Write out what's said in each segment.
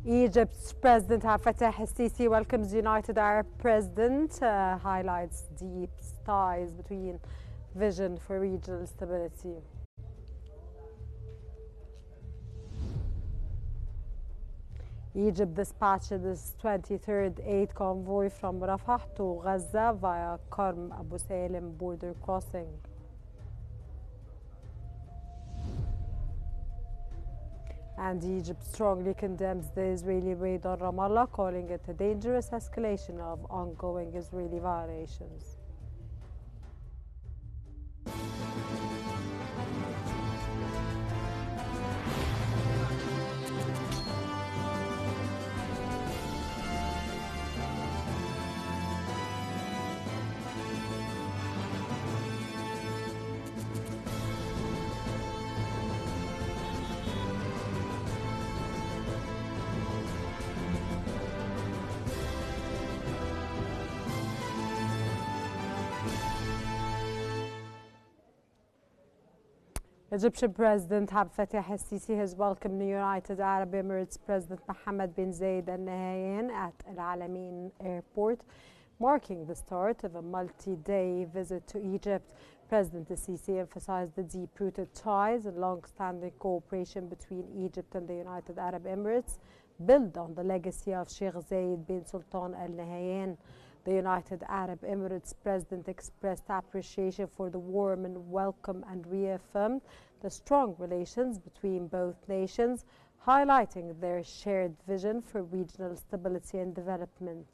Egypt's President Fattah al-Sisi welcomes United Arab President, highlights deep ties between vision for regional stability. Egypt dispatched its 23rd aid convoy from Rafah to Gaza via Karm Abu Salim border crossing. And Egypt strongly condemns the Israeli raid on Ramallah, calling it a dangerous escalation of ongoing Israeli violations. Egyptian President Fattah al-Sisi has welcomed the United Arab Emirates President Mohammed bin Zayed Al Nahyan at Al Alamein Airport, marking the start of a multi-day visit to Egypt. President al-Sisi emphasized the deep-rooted ties and long-standing cooperation between Egypt and the United Arab Emirates, built on the legacy of Sheikh Zayed bin Sultan Al Nahyan. The United Arab Emirates President expressed appreciation for the warm and welcome and reaffirmed the strong relations between both nations, highlighting their shared vision for regional stability and development.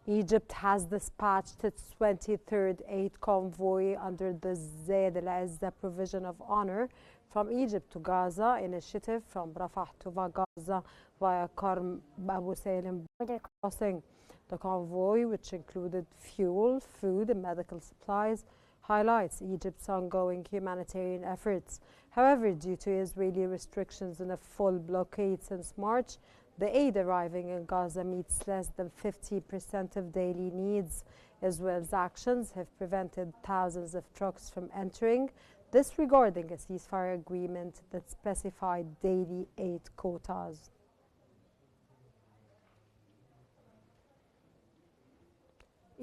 Egypt has dispatched its 23rd aid convoy under the Zayd al-Azza provision of honor from Egypt to Gaza initiative from Rafah to Gaza via Karm Abu Salim border crossing. The convoy, which included fuel, food and medical supplies, highlights Egypt's ongoing humanitarian efforts. However, due to Israeli restrictions and a full blockade since March, the aid arriving in Gaza meets less than 50% of daily needs. Israel's actions have prevented thousands of trucks from entering, disregarding a ceasefire agreement that specified daily aid quotas.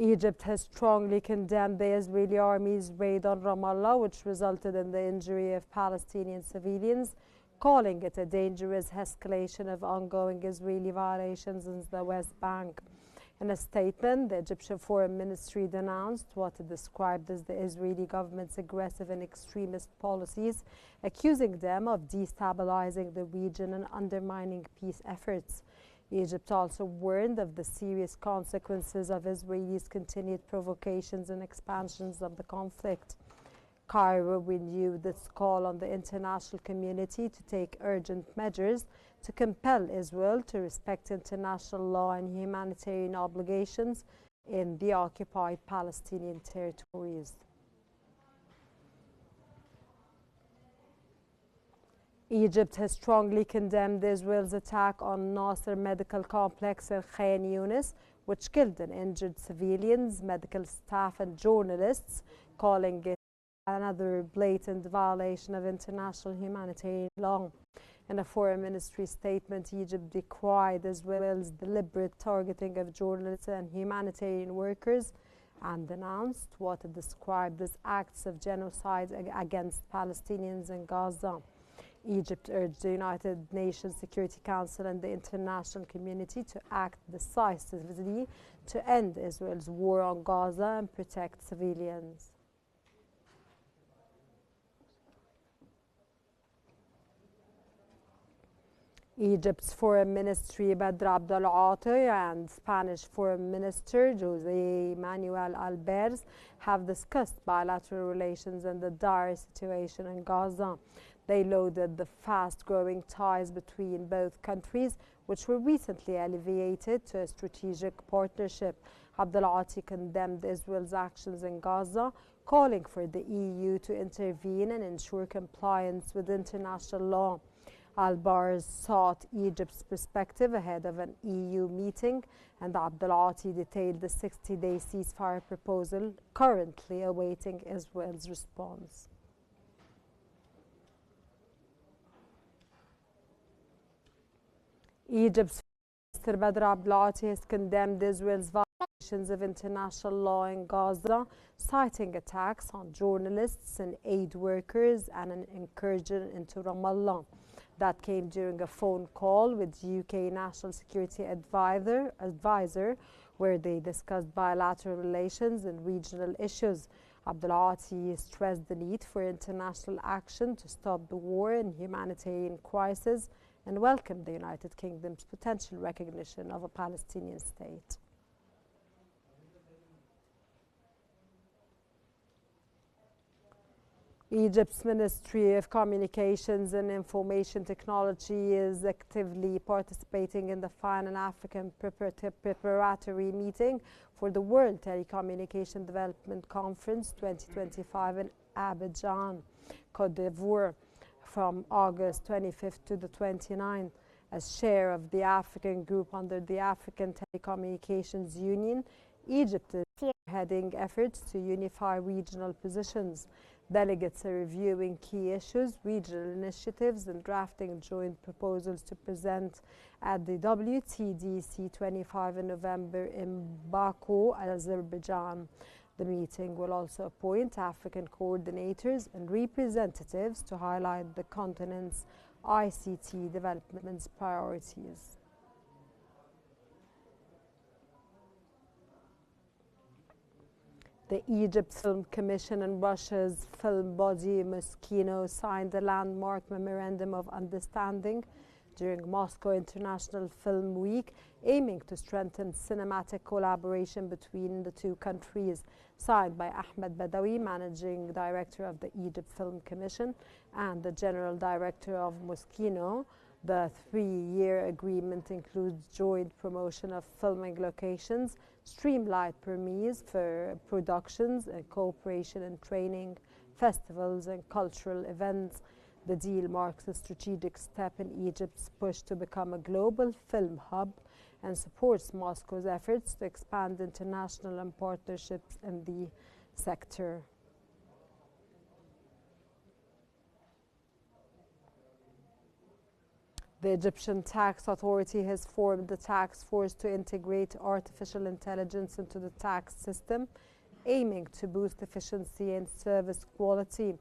Egypt has strongly condemned the Israeli army's raid on Ramallah, which resulted in the injury of Palestinian civilians, calling it a dangerous escalation of ongoing Israeli violations in the West Bank. In a statement, the Egyptian Foreign Ministry denounced what it described as the Israeli government's aggressive and extremist policies, accusing them of destabilizing the region and undermining peace efforts. Egypt also warned of the serious consequences of Israel's continued provocations and expansions of the conflict. Cairo renewed its call on the international community to take urgent measures to compel Israel to respect international law and humanitarian obligations in the occupied Palestinian territories. Egypt has strongly condemned Israel's attack on Nasser Medical Complex in Khan Yunis, which killed and injured civilians, medical staff and journalists, calling it another blatant violation of international humanitarian law. In a Foreign Ministry statement, Egypt decried Israel's deliberate targeting of journalists and humanitarian workers and denounced what it described as acts of genocide against Palestinians in Gaza. Egypt urged the United Nations Security Council and the international community to act decisively to end Israel's war on Gaza and protect civilians. Egypt's Foreign Ministry Badr Abdel Ati and Spanish Foreign Minister Jose Manuel Alberts have discussed bilateral relations and the dire situation in Gaza. They lauded the fast-growing ties between both countries, which were recently elevated to a strategic partnership. Abdel Ati condemned Israel's actions in Gaza, calling for the EU to intervene and ensure compliance with international law. Albarz sought Egypt's perspective ahead of an EU meeting, and Abdel Ati detailed the 60-day ceasefire proposal, currently awaiting Israel's response. Egypt's Minister Badr Abdulati has condemned Israel's violations of international law in Gaza, citing attacks on journalists and aid workers and an incursion into Ramallah. That came during a phone call with UK National Security Advisor, where they discussed bilateral relations and regional issues. Abdulati stressed the need for international action to stop the war and humanitarian crisis and welcomed the United Kingdom's potential recognition of a Palestinian state. Egypt's Ministry of Communications and Information Technology is actively participating in the final African preparatory meeting for the World Telecommunication Development Conference 2025 in Abidjan, Côte d'Ivoire, from August 25th to the 29th. As chair of the African group under the African Telecommunications Union, Egypt is heading efforts to unify regional positions. Delegates are reviewing key issues, regional initiatives, and drafting joint proposals to present at the WTDC 25 in November in Baku, Azerbaijan. The meeting will also appoint African coordinators and representatives to highlight the continent's ICT development priorities. The Egypt Film Commission and Russia's film body Qnews signed a landmark memorandum of understanding during Moscow International Film Week, aiming to strengthen cinematic collaboration between the two countries. Signed by Ahmed Badawi, Managing Director of the Egypt Film Commission, and the General Director of Qnews. The 3-year agreement includes joint promotion of filming locations, streamlined permits for productions, and cooperation in training, festivals, and cultural events. The deal marks a strategic step in Egypt's push to become a global film hub and supports Moscow's efforts to expand international partnerships in the sector. The Egyptian Tax Authority has formed a task force to integrate artificial intelligence into the tax system, aiming to boost efficiency and service quality.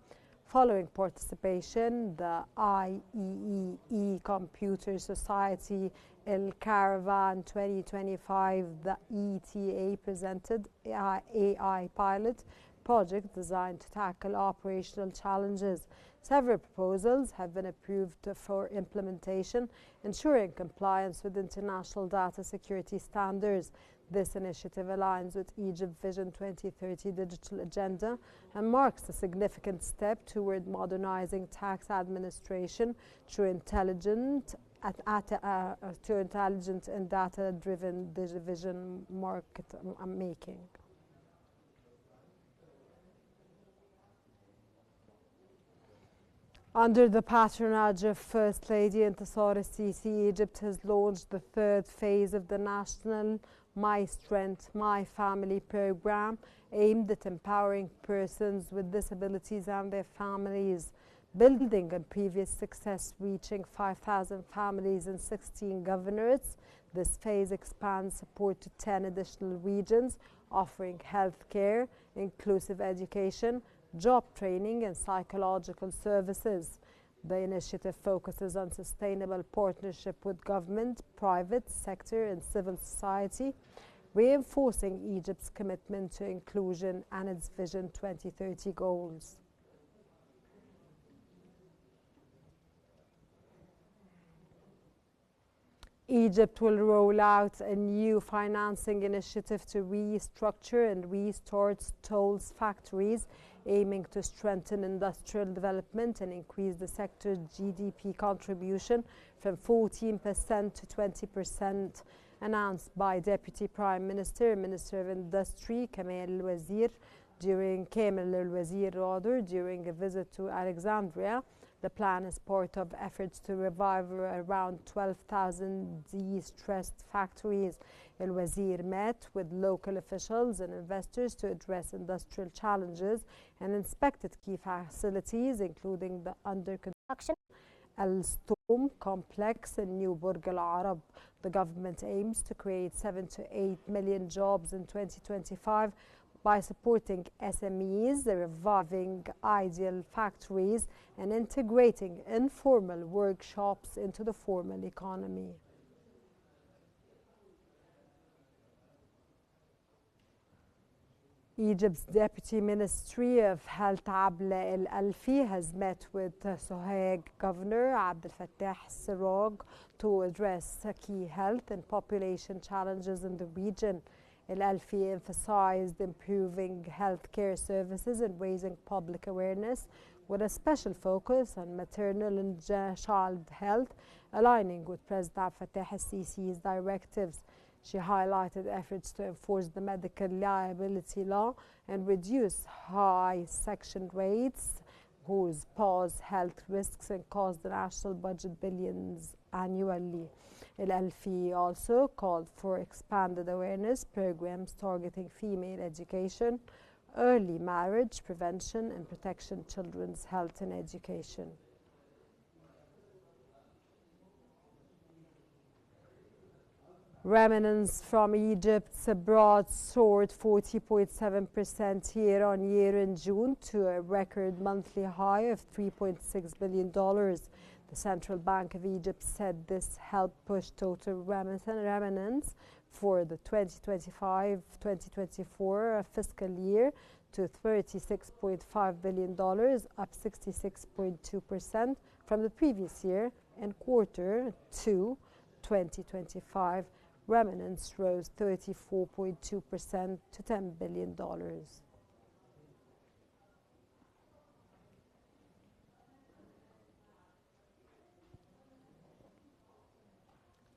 Following participation, the IEEE Computer Society El Caravan 2025, the ETA presented AI pilot project designed to tackle operational challenges. Several proposals have been approved for implementation, ensuring compliance with international data security standards. This initiative aligns with Egypt Vision 2030 digital agenda and marks a significant step toward modernizing tax administration through intelligent and data-driven decision making. Under the patronage of First Lady Intisar Sisi, Egypt has launched the third phase of the National My Strength, My Family program, aimed at empowering persons with disabilities and their families. Building on previous success, reaching 5,000 families in 16 governorates, this phase expands support to 10 additional regions, offering health care, inclusive education, job training, and psychological services. The initiative focuses on sustainable partnership with government, private sector, and civil society, reinforcing Egypt's commitment to inclusion and its Vision 2030 goals. Egypt will roll out a new financing initiative to restructure and restart tolls factories, aiming to strengthen industrial development and increase the sector's GDP contribution from 14% to 20%, announced by Deputy Prime Minister, Minister of Industry, Kamel al-Wazir, during a visit to Alexandria. The plan is part of efforts to revive around 12,000 distressed factories. El-Wazir met with local officials and investors to address industrial challenges and inspected key facilities, including the under construction complex in New Burj Al Arab. The government aims to create 7 to 8 million jobs in 2025 by supporting SMEs, reviving ideal factories, and integrating informal workshops into the formal economy. Egypt's Deputy Ministry of Health Abla El Alfi has met with Sohag Governor Abdel Fattah Siraj to address key health and population challenges in the region. El Alfi emphasized improving healthcare services and raising public awareness with a special focus on maternal and child health, aligning with President Fattah al-Sisi's directives. She highlighted efforts to enforce the medical liability law and reduce high section rates, whose pose health risks and cost the national budget billions annually. El Alfi also called for expanded awareness programs targeting female education, early marriage prevention, and protection children's health and education. Remnants from Egypt's abroad soared 40.7% year-on-year in June to a record monthly high of $3.6 billion. The Central Bank of Egypt said this helped push total remnants for the 2025-2024 fiscal year to $36.5 billion, up 66.2% from the previous year. In quarter 2, 2025, remnants rose 34.2% to $10 billion.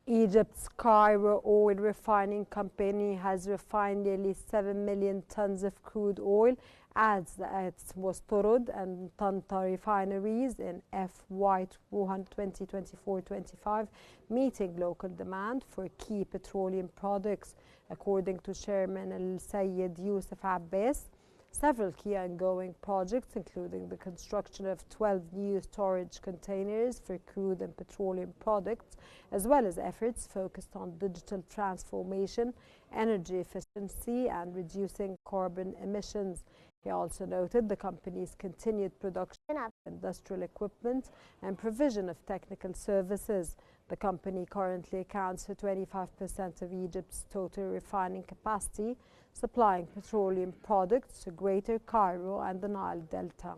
Egypt's Cairo Oil Refining Company has refined nearly 7 million tons of crude oil at its Mostorod and Tanta refineries in FY 2024-25, meeting local demand for key petroleum products. According to Chairman Al-Sayed Yusuf Abbas, several key ongoing projects, including the construction of 12 new storage containers for crude and petroleum products, as well as efforts focused on digital transformation, energy efficiency, and reducing carbon emissions. He also noted the company's continued production of industrial equipment and provision of technical services. The company currently accounts for 25% of Egypt's total refining capacity, supplying petroleum products to Greater Cairo and the Nile Delta.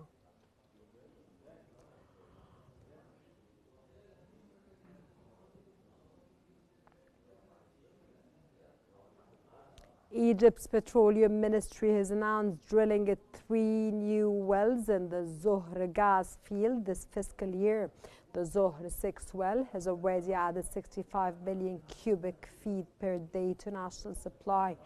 Egypt's Petroleum Ministry has announced drilling at 3 new wells in the Zohr gas field this fiscal year. The Zohr 6 well has already added 65 million cubic feet per day to national supply.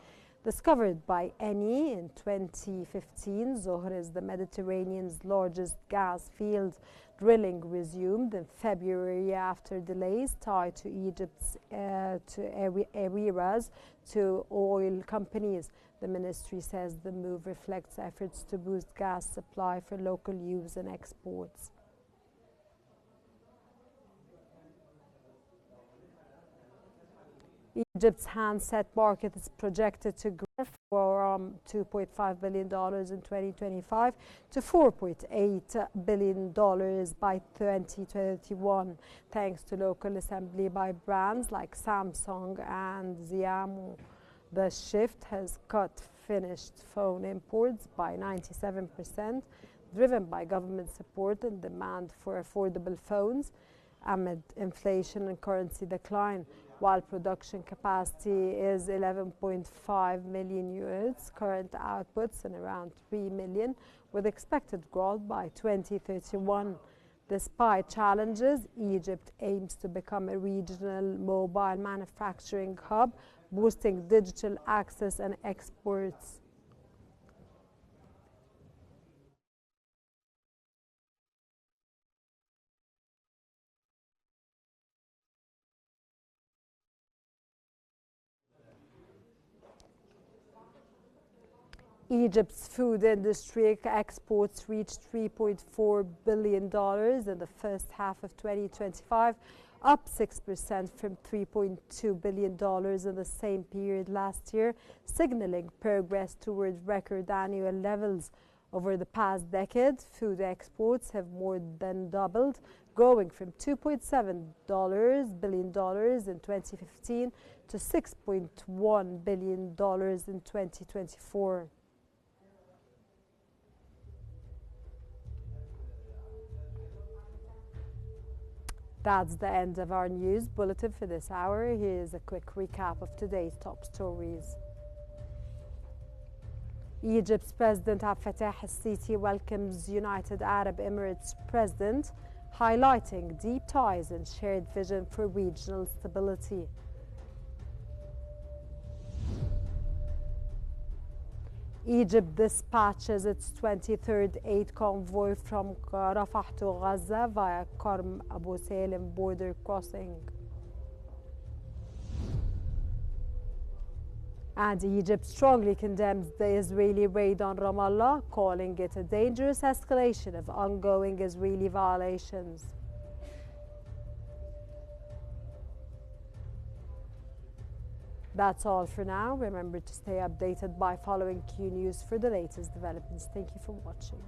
Discovered by Eni in 2015, Zohr is the Mediterranean's largest gas field. Drilling resumed in February after delays tied to Egypt's arrears to oil companies. The ministry says the move reflects efforts to boost gas supply for local use and exports. Egypt's handset market is projected to grow from $2.5 billion in 2025 to $4.8 billion by 2031, thanks to local assembly by brands like Samsung and Xiaomi. The shift has cut finished phone imports by 97%, driven by government support and demand for affordable phones amid inflation and currency decline. While production capacity is 11.5 million units, current outputs in around 3 million, with expected growth by 2031. Despite challenges, Egypt aims to become a regional mobile manufacturing hub, boosting digital access and exports. Egypt's food industry exports reached $3.4 billion in the first half of 2025, up 6% from $3.2 billion in the same period last year, signaling progress toward record annual levels. Over the past decade, food exports have more than doubled, growing from $2.7 billion in 2015 to $6.1 billion in 2024. That's the end of our news bulletin for this hour. Here's a quick recap of today's top stories. Egypt's President Abdel Fattah al-Sisi welcomes United Arab Emirates President, highlighting deep ties and shared vision for regional stability. Egypt dispatches its 23rd aid convoy from Rafah to Gaza via Karm Abu Salim border crossing. And Egypt strongly condemns the Israeli raid on Ramallah, calling it a dangerous escalation of ongoing Israeli violations. That's all for now. Remember to stay updated by following Qnews for the latest developments. Thank you for watching.